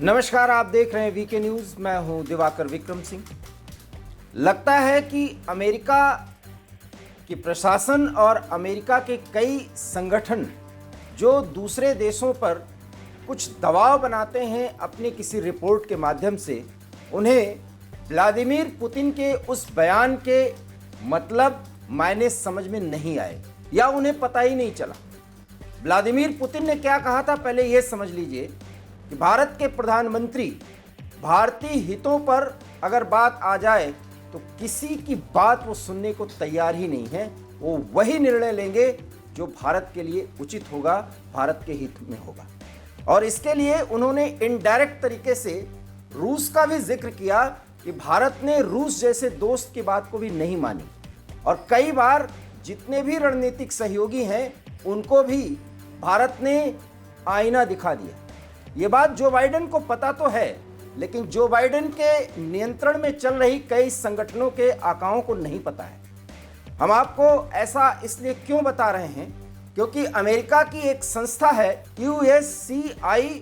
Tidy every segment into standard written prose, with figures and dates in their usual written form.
नमस्कार, आप देख रहे हैं वीके न्यूज। मैं हूं दिवाकर विक्रम सिंह। लगता है कि अमेरिका की प्रशासन और अमेरिका के कई संगठन जो दूसरे देशों पर कुछ दबाव बनाते हैं अपनी किसी रिपोर्ट के माध्यम से, उन्हें व्लादिमीर पुतिन के उस बयान के मतलब मायने समझ में नहीं आए या उन्हें पता ही नहीं चला। व्लादिमीर पुतिन ने क्या कहा था, पहले यह समझ लीजिए कि भारत के प्रधानमंत्री भारतीय हितों पर अगर बात आ जाए तो किसी की बात वो सुनने को तैयार ही नहीं है। वो वही निर्णय लेंगे जो भारत के लिए उचित होगा, भारत के हित में होगा। और इसके लिए उन्होंने इनडायरेक्ट तरीके से रूस का भी जिक्र किया कि भारत ने रूस जैसे दोस्त की बात को भी नहीं मानी और कई बार जितने भी रणनीतिक सहयोगी हैं उनको भी भारत ने आईना दिखा दिया। ये बात जो बाइडेन को पता तो है, लेकिन जो बाइडेन के नियंत्रण में चल रही कई संगठनों के आकाओं को नहीं पता है। हम आपको ऐसा इसलिए क्यों बता रहे हैं, क्योंकि अमेरिका की एक संस्था है USCIRF।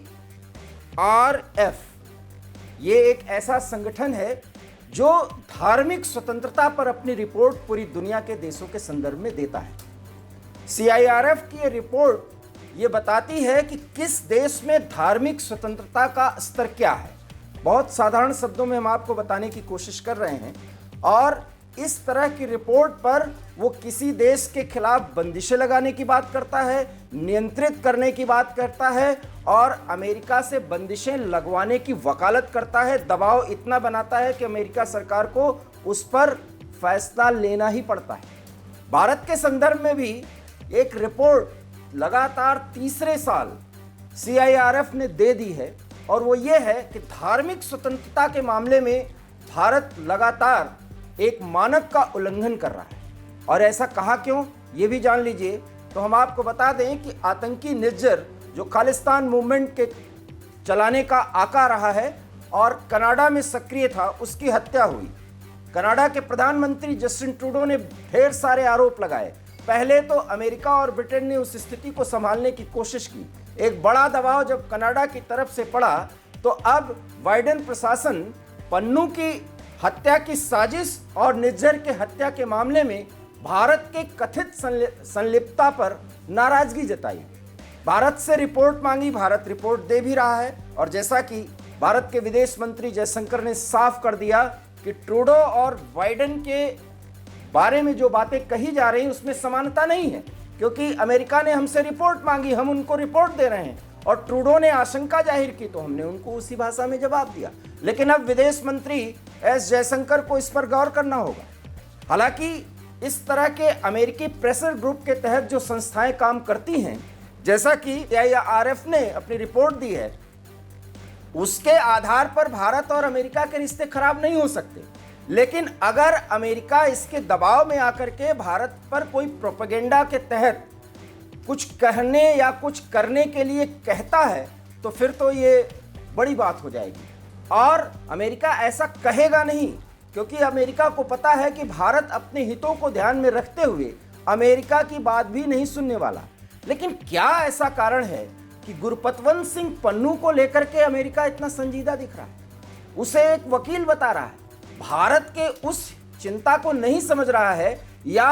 ये एक ऐसा संगठन है जो धार्मिक स्वतंत्रता पर अपनी रिपोर्ट पूरी दुनिया के देशों के संदर्भ में देता है। CIRF की ये रिपोर्ट ये बताती है कि किस देश में धार्मिक स्वतंत्रता का स्तर क्या है। बहुत साधारण शब्दों में हम आपको बताने की कोशिश कर रहे हैं और इस तरह की रिपोर्ट पर वो किसी देश के खिलाफ बंदिशें लगाने की बात करता है, नियंत्रित करने की बात करता है और अमेरिका से बंदिशें लगवाने की वकालत करता है। दबाव इतना बनाता है कि अमेरिका सरकार को उस पर फैसला लेना ही पड़ता है। भारत के संदर्भ में भी एक रिपोर्ट लगातार तीसरे साल CIRF ने दे दी है और वो ये है कि धार्मिक स्वतंत्रता के मामले में भारत लगातार एक मानक का उल्लंघन कर रहा है। और ऐसा कहा क्यों, ये भी जान लीजिए। तो हम आपको बता दें कि आतंकी निज्जर जो खालिस्तान मूवमेंट के चलाने का आका रहा है और कनाडा में सक्रिय था, उसकी हत्या हुई। कनाडा के प्रधानमंत्री जस्टिन ट्रूडो ने ढेर सारे आरोप लगाए। पहले तो अमेरिका और ब्रिटेन ने उस स्थिति को संभालने की कोशिश की। एक बड़ा दबाव जब कनाडा की तरफ से पड़ा तो अब बाइडेन प्रशासन पन्नू की हत्या की साजिश और निज्जर के हत्या के मामले में भारत के कथित संलिप्तता पर नाराजगी जताई। भारत से रिपोर्ट मांगी, भारत रिपोर्ट दे भी रहा है। और जैसा कि भारत के विदेश मंत्री जयशंकर ने साफ कर दिया कि ट्रूडो और बाइडेन के बारे में जो बातें कही जा रही उसमें समानता नहीं है, क्योंकि अमेरिका ने हमसे रिपोर्ट मांगी, हम उनको रिपोर्ट दे रहे हैं और ट्रूडो ने आशंका जाहिर की तो हमने उनको उसी भाषा में जवाब दिया। लेकिन अब विदेश मंत्री एस जयशंकर को इस पर गौर करना होगा। हालांकि इस तरह के अमेरिकी प्रेशर ग्रुप के तहत जो संस्थाएं काम करती हैं, जैसा कि CIRF ने अपनी रिपोर्ट दी है, उसके आधार पर भारत और अमेरिका के रिश्ते खराब नहीं हो सकते। लेकिन अगर अमेरिका इसके दबाव में आकर के भारत पर कोई प्रोपेगेंडा के तहत कुछ कहने या कुछ करने के लिए कहता है तो फिर तो ये बड़ी बात हो जाएगी। और अमेरिका ऐसा कहेगा नहीं, क्योंकि अमेरिका को पता है कि भारत अपने हितों को ध्यान में रखते हुए अमेरिका की बात भी नहीं सुनने वाला। लेकिन क्या ऐसा कारण है कि गुरपतवंत सिंह पन्नू को लेकर के अमेरिका इतना संजीदा दिख रहा है? उसे एक वकील बता रहा है, भारत के उस चिंता को नहीं समझ रहा है या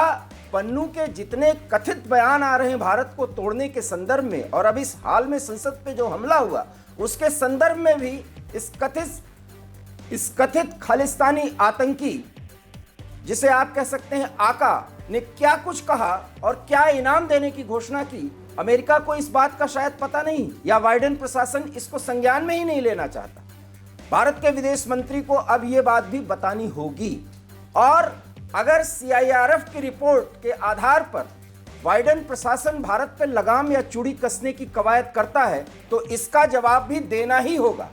पन्नू के जितने कथित बयान आ रहे हैं भारत को तोड़ने के संदर्भ में, और अभी इस हाल में संसद पे जो हमला हुआ उसके संदर्भ में भी इस कथित खालिस्तानी आतंकी, जिसे आप कह सकते हैं आका, ने क्या कुछ कहा और क्या इनाम देने की घोषणा की, अमेरिका को इस बात का शायद पता नहीं या बाइडेन प्रशासन इसको संज्ञान में ही नहीं लेना चाहता। भारत के विदेश मंत्री को अब यह बात भी बतानी होगी। और अगर CIRF की रिपोर्ट के आधार पर बाइडेन प्रशासन भारत पर लगाम या चूड़ी कसने की कवायद करता है तो इसका जवाब भी देना ही होगा,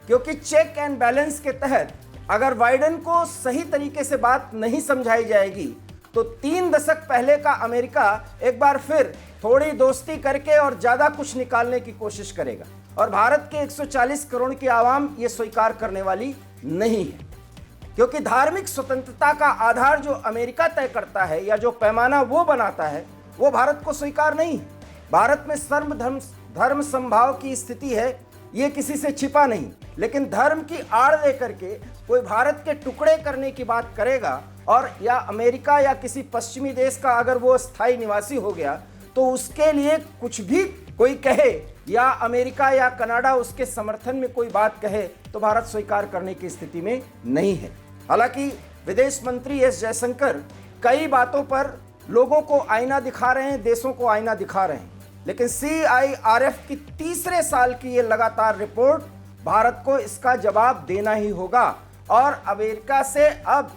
क्योंकि चेक एंड बैलेंस के तहत अगर बाइडेन को सही तरीके से बात नहीं समझाई जाएगी तो 3 दशक पहले का अमेरिका एक बार फिर थोड़ी दोस्ती करके और ज्यादा कुछ निकालने की कोशिश करेगा। और भारत के 140 करोड़ की आवाम ये स्वीकार करने वाली नहीं है, क्योंकि धार्मिक स्वतंत्रता का आधार जो अमेरिका तय करता है या जो पैमाना वो बनाता है वो भारत को स्वीकार नहीं है। भारत में सर्व धर्म समभाव की स्थिति है ये किसी से छिपा नहीं, लेकिन धर्म की आड़ लेकर के कोई भारत के टुकड़े करने की बात करेगा और या अमेरिका या किसी पश्चिमी देश का अगर वो स्थायी निवासी हो गया तो उसके लिए कुछ भी कोई कहे या अमेरिका या कनाडा उसके समर्थन में कोई बात कहे तो भारत स्वीकार करने की स्थिति में नहीं है। हालांकि विदेश मंत्री एस जयशंकर कई बातों पर लोगों को आईना दिखा रहे हैं, देशों को आईना दिखा रहे हैं, लेकिन CIRF की तीसरे साल की ये लगातार रिपोर्ट भारत को इसका जवाब देना ही होगा और अमेरिका से अब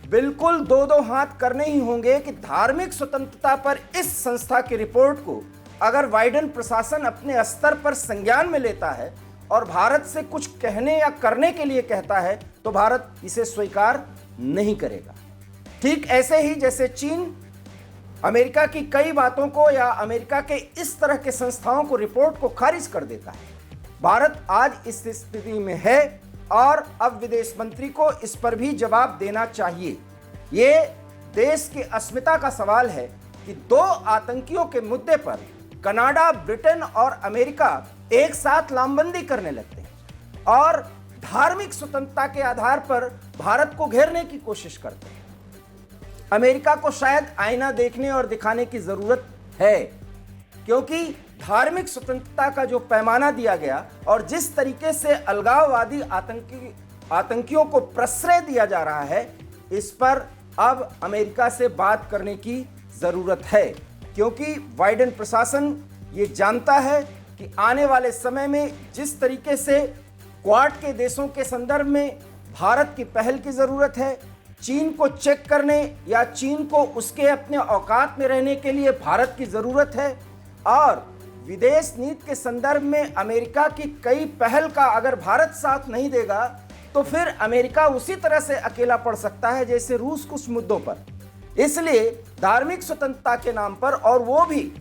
बिल्कुल दो हाथ करने ही होंगे कि धार्मिक स्वतंत्रता पर इस संस्था की रिपोर्ट को अगर बाइडेन प्रशासन अपने स्तर पर संज्ञान में लेता है और भारत से कुछ कहने या करने के लिए कहता है तो भारत इसे स्वीकार नहीं करेगा। ठीक ऐसे ही जैसे चीन अमेरिका की कई बातों को या अमेरिका के इस तरह के संस्थाओं को रिपोर्ट को खारिज कर देता है, भारत आज इस स्थिति में है और अब विदेश मंत्री को इस पर भी जवाब देना चाहिए। ये देश की अस्मिता का सवाल है कि दो आतंकियों के मुद्दे पर कनाडा, ब्रिटेन और अमेरिका एक साथ लामबंदी करने लगते हैं और धार्मिक स्वतंत्रता के आधार पर भारत को घेरने की कोशिश करते हैं। अमेरिका को शायद आईना देखने और दिखाने की जरूरत है, क्योंकि धार्मिक स्वतंत्रता का जो पैमाना दिया गया और जिस तरीके से अलगाववादी आतंकियों को प्रश्रय दिया जा रहा है, इस पर अब अमेरिका से बात करने की जरूरत है, क्योंकि बाइडेन प्रशासन ये जानता है कि आने वाले समय में जिस तरीके से क्वाड के देशों के संदर्भ में भारत की पहल की जरूरत है, चीन को चेक करने या चीन को उसके अपने औकात में रहने के लिए भारत की जरूरत है और विदेश नीति के संदर्भ में अमेरिका की कई पहल का अगर भारत साथ नहीं देगा तो फिर अमेरिका उसी तरह से अकेला पड़ सकता है जैसे रूस कुछ मुद्दों पर। इसलिए धार्मिक स्वतंत्रता के नाम पर और वो भी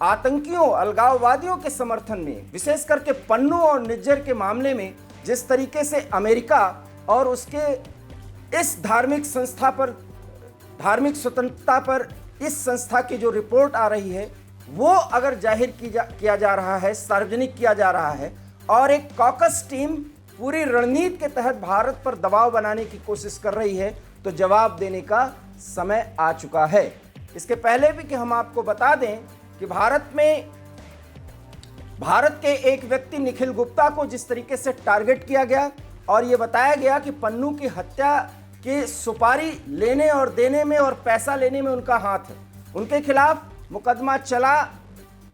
आतंकियों, अलगाववादियों के समर्थन में, विशेष करके पन्नू और निज्जर के मामले में जिस तरीके से अमेरिका और उसके इस धार्मिक संस्था पर, धार्मिक स्वतंत्रता पर इस संस्था की जो रिपोर्ट आ रही है वो अगर जाहिर किया जा रहा है, सार्वजनिक किया जा रहा है और एक कॉकस टीम पूरी रणनीति के तहत भारत पर दबाव बनाने की कोशिश कर रही है तो जवाब देने का समय आ चुका है। इसके पहले भी कि हम आपको बता दें कि भारत के एक व्यक्ति निखिल गुप्ता को जिस तरीके से टारगेट किया गया और ये बताया गया कि पन्नू की हत्या की सुपारी लेने और देने में और पैसा लेने में उनका हाथ है, उनके खिलाफ मुकदमा चला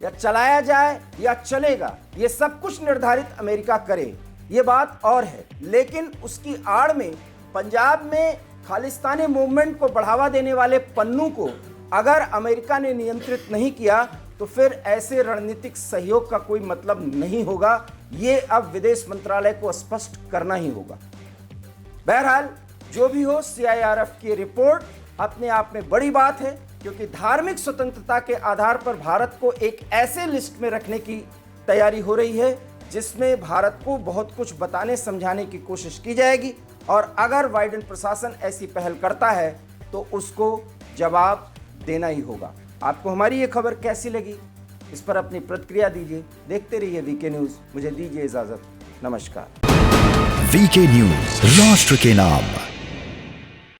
या चलाया जाए या चलेगा, ये सब कुछ निर्धारित अमेरिका करे, ये बात और है। लेकिन उसकी आड़ में पंजाब में खालिस्तानी मूवमेंट को बढ़ावा देने वाले पन्नू को अगर अमेरिका ने नियंत्रित नहीं किया तो फिर ऐसे रणनीतिक सहयोग का कोई मतलब नहीं होगा। ये अब विदेश मंत्रालय को स्पष्ट करना ही होगा। बहरहाल जो भी हो, CIRF की रिपोर्ट अपने आप में बड़ी बात है, क्योंकि धार्मिक स्वतंत्रता के आधार पर भारत को एक ऐसे लिस्ट में रखने की तैयारी हो रही है जिसमें भारत को बहुत कुछ बताने समझाने की कोशिश की जाएगी और अगर बाइडेन प्रशासन ऐसी पहल करता है तो उसको जवाब देना ही होगा। आपको हमारी ये खबर कैसी लगी, इस पर अपनी प्रतिक्रिया दीजिए। देखते रहिए VK न्यूज़। मुझे दीजिए इजाजत। नमस्कार। VK न्यूज़, राष्ट्र के नाम।